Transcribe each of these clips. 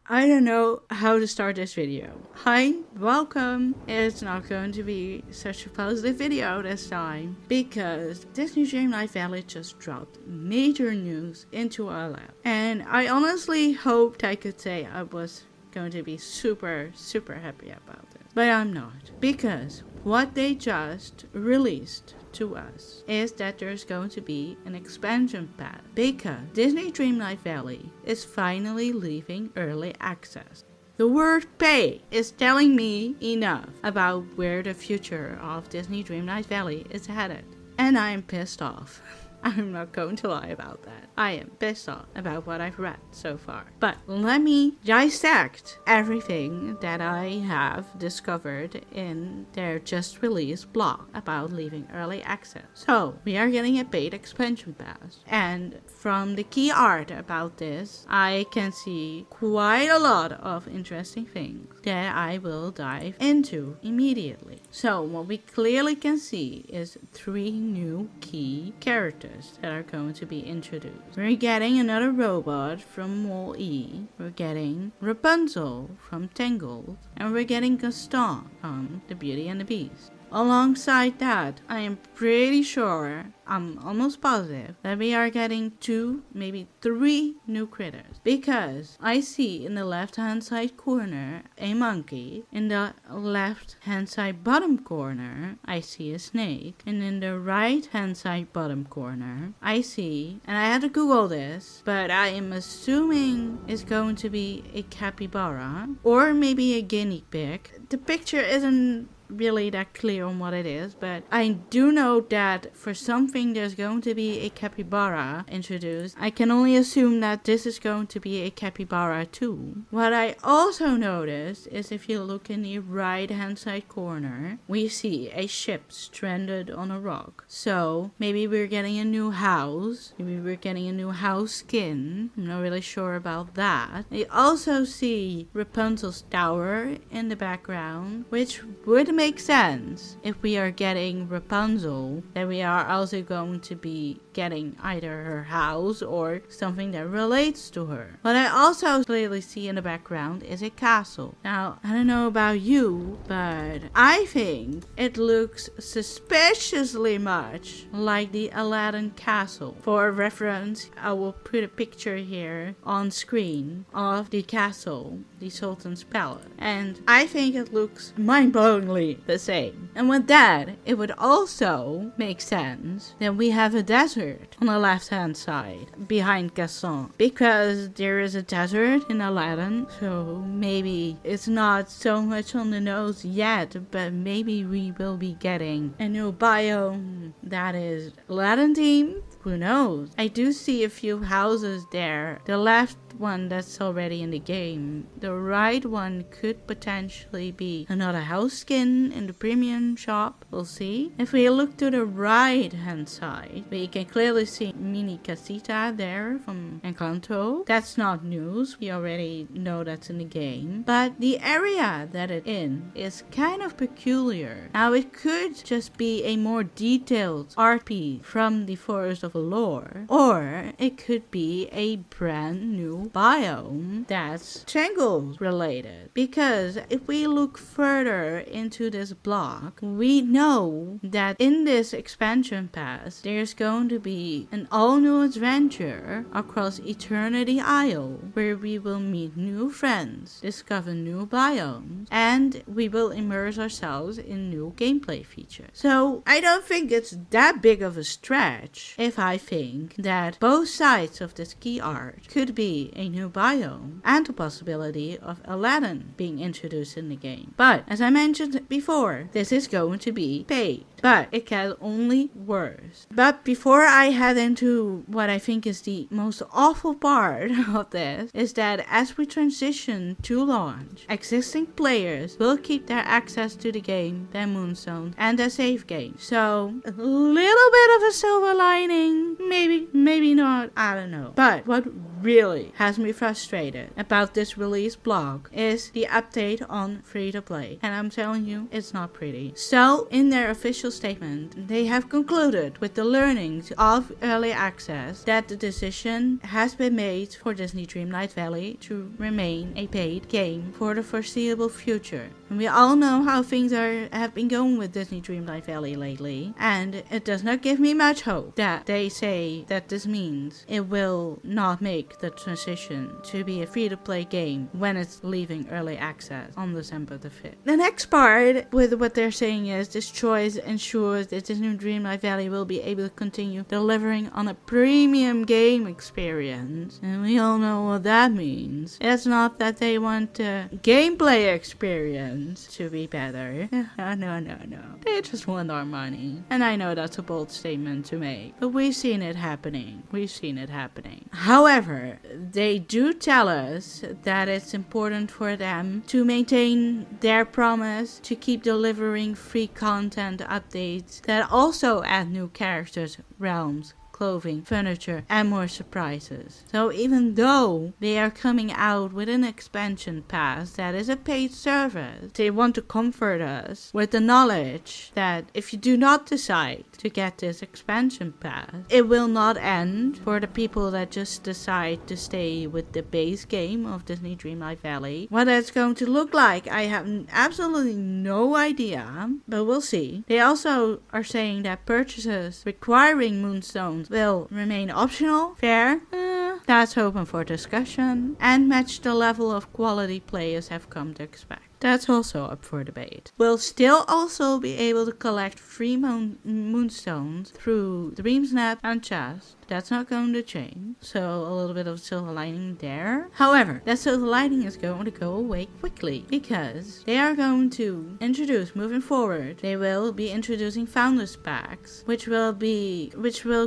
I don't know how to start this video. Hi, welcome. It's not going to be such a positive video this time because Disney Dreamlight Valley just dropped major news into our lap. And I honestly hoped I could say I was going to be super happy about it. But I'm not, because what they just released to us is that there's going to be an expansion pack because Disney Dreamlight Valley is finally leaving early access. The word pay is telling me enough about where the future of Disney Dreamlight Valley is headed. And I'm pissed off. I'm not going to lie about that. I am pissed off about what I've read so far. But let me dissect everything that I have discovered in their just released blog about leaving early access. So, we are getting a paid expansion pass. And from the key art about this, I can see quite a lot of interesting things that I will dive into immediately. So, what we clearly can see is 3 new key characters that are going to be introduced. We're getting another robot from Wall-E, we're getting Rapunzel from Tangled, and we're getting Gaston from The Beauty and the Beast. Alongside that, I am pretty sure, I'm almost positive, that we are getting 2, maybe 3 new critters. Because I see in the left hand side corner a monkey, in the left hand side bottom corner I see a snake, and in the right hand side bottom corner I see, and I had to Google this, but I am assuming it's going to be a capybara, or maybe a guinea pig. The picture isn't really that clear on what it is, but I do know that for something there's going to be a capybara introduced. I can only assume that this is going to be a capybara too. What I also noticed is if you look in the right hand side corner, we see a ship stranded on a rock. So maybe we're getting a new house, maybe we're getting a new house skin. I'm not really sure about that. I also see Rapunzel's tower in the background, which would make sense if we are getting Rapunzel, that we are also going to be getting either her house or something that relates to her. What I also clearly see in the background is a castle. Now, I don't know about you, but I think it looks suspiciously much like the Aladdin castle. For reference, I will put a picture here on screen of the castle, the Sultan's palace, and I think it looks mind-blowingly the same. And with that, it would also make sense that we have a desert on the left hand side behind Gaston, because there is a desert in Aladdin, so maybe it's not so much on the nose yet, but maybe we will be getting a new biome that is Aladdin themed. Who knows? I do see a few houses there. The left one that's already in the game. The right one could potentially be another house skin in the premium shop. We'll see. If we look to the right hand side, we can clearly see Mini Casita there from Encanto. That's not news. We already know that's in the game. But the area that it's in is kind of peculiar. Now it could just be a more detailed art piece from the Forest of Allure, or it could be a brand new biome that's Tangled related. Because if we look further into this block, we know that in this expansion pass there's going to be an all new adventure across Eternity Isle, where we will meet new friends, discover new biomes, and we will immerse ourselves in new gameplay features. So I don't think it's that big of a stretch if I think that both sides of this key art could be a new biome and the possibility of Aladdin being introduced in the game. But as I mentioned before, this is going to be paid, but it gets only worse. But before I head into what I think is the most awful part of this, is that as we transition to launch, existing players will keep their access to the game, their Moonstone, and their save game. So a little bit of a silver lining, maybe not, I don't know. But what really has me frustrated about this release blog is the update on FreetoPlay, and I'm telling you, it's not pretty. So in their official statement, they have concluded with the learnings of early access that the decision has been made for Disney Dreamlight Valley to remain a paid game for the foreseeable future. And we all know how things have been going with Disney Dreamlight Valley lately, and it does not give me much hope that they say that this means it will not make the transition to be a free-to-play game when it's leaving early access on December the 5th. The next part with what they're saying is this choice ensures that Disney Dreamlight Valley will be able to continue delivering on a premium game experience. And we all know what that means. It's not that they want the gameplay experience to be better. No. They just want our money. And I know that's a bold statement to make, but we've seen it happening. However, they do tell us that it's important for them to maintain their promise to keep delivering free content updates that also add new characters, realms, clothing, furniture, and more surprises. So even though they are coming out with an expansion pass that is a paid service, they want to comfort us with the knowledge that if you do not decide to get this expansion pass, it will not end for the people that just decide to stay with the base game of Disney Dreamlight Valley. What that's going to look like, I have absolutely no idea, but we'll see. They also are saying that purchases requiring moonstones will remain optional. Fair? That's open for discussion and match the level of quality players have come to expect. That's also up for debate. We'll still also be able to collect free moonstones through Dreamsnap and Chest. That's not going to change. So a little bit of silver lining there. However, that silver lining is going to go away quickly because they are going to introduce, moving forward, they will be introducing Founders Packs, which will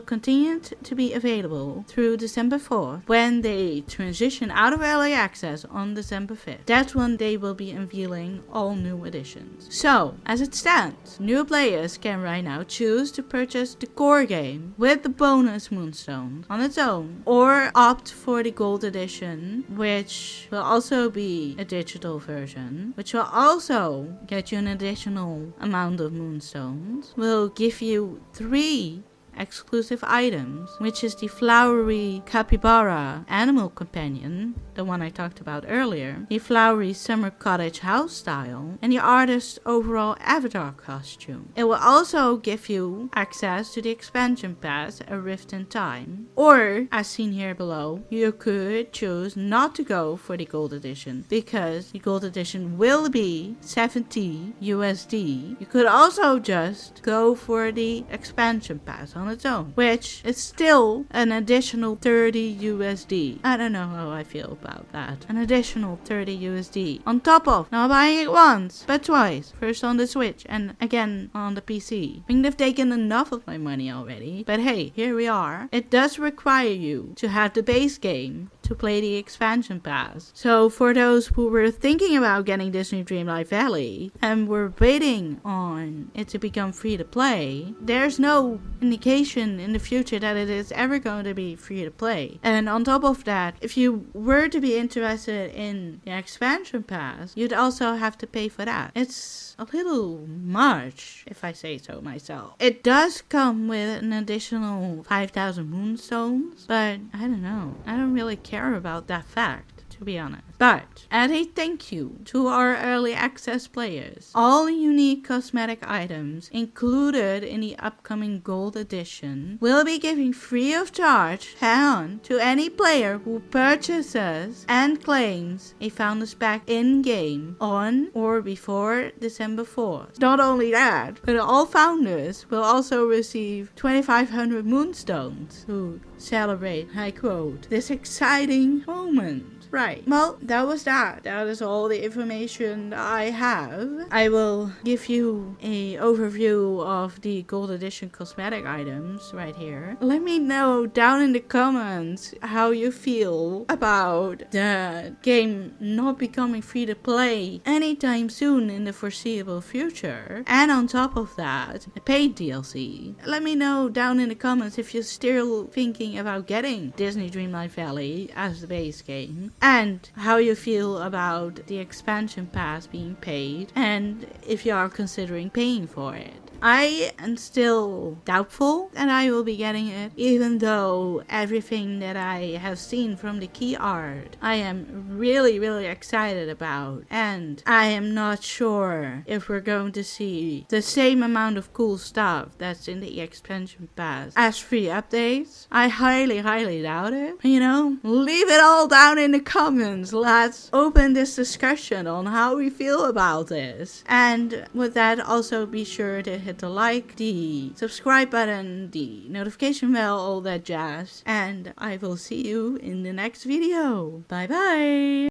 continue to be available through December 4th when they transition out of early access on December 5th. That's when they will be unveiling all new editions. So, as it stands, new players can right now choose to purchase the core game with the bonus moonstones on its own, or opt for the gold edition, which will also be a digital version, which will also get you an additional amount of moonstones, will give you 3 exclusive items, which is the flowery capybara animal companion, the one I talked about earlier, the flowery summer cottage house style, and the artist's overall avatar costume. It will also give you access to the expansion pass, A Rift in Time, or, as seen here below, you could choose not to go for the gold edition because the gold edition will be $70 USD. You could also just go for the expansion pass on its own, which is still an additional $30 USD. I don't know how I feel about that. An additional $30 USD on top of not buying it once, but twice. First on the Switch and again on the PC. I think they've taken enough of my money already, but hey, here we are. It does require you to have the base game to play the expansion pass. So for those who were thinking about getting Disney Dreamlight Valley and were waiting on it to become free to play, there's no indication in the future that it is ever going to be free to play. And on top of that, if you were to be interested in the expansion pass, you'd also have to pay for that. It's a little much, if I say so myself. It does come with an additional 5,000 moonstones, but I don't know. I don't really care about that fact, to be honest. But as a thank you to our early access players, all unique cosmetic items included in the upcoming gold edition will be given free of charge to any player who purchases and claims a Founders Pack in-game on or before December 4th. Not only that, but all founders will also receive 2,500 moonstones to celebrate, I quote, this exciting moment. Right. Well, that was that. That is all the information I have. I will give you a overview of the gold edition cosmetic items right here. Let me know down in the comments how you feel about the game not becoming free to play anytime soon in the foreseeable future. And on top of that, a paid DLC. Let me know down in the comments if you're still thinking about getting Disney Dreamlight Valley as the base game, and how you feel about the expansion pass being paid, and if you are considering paying for it. I am still doubtful that I will be getting it, even though everything that I have seen from the key art I am really excited about, and I am not sure if we're going to see the same amount of cool stuff that's in the expansion pass as free updates. I highly doubt it. You know, leave it all down in the comments. Let's open this discussion on how we feel about this. And with that, also be sure to hit the like, the subscribe button, the notification bell, all that jazz. And I will see you in the next video. Bye bye.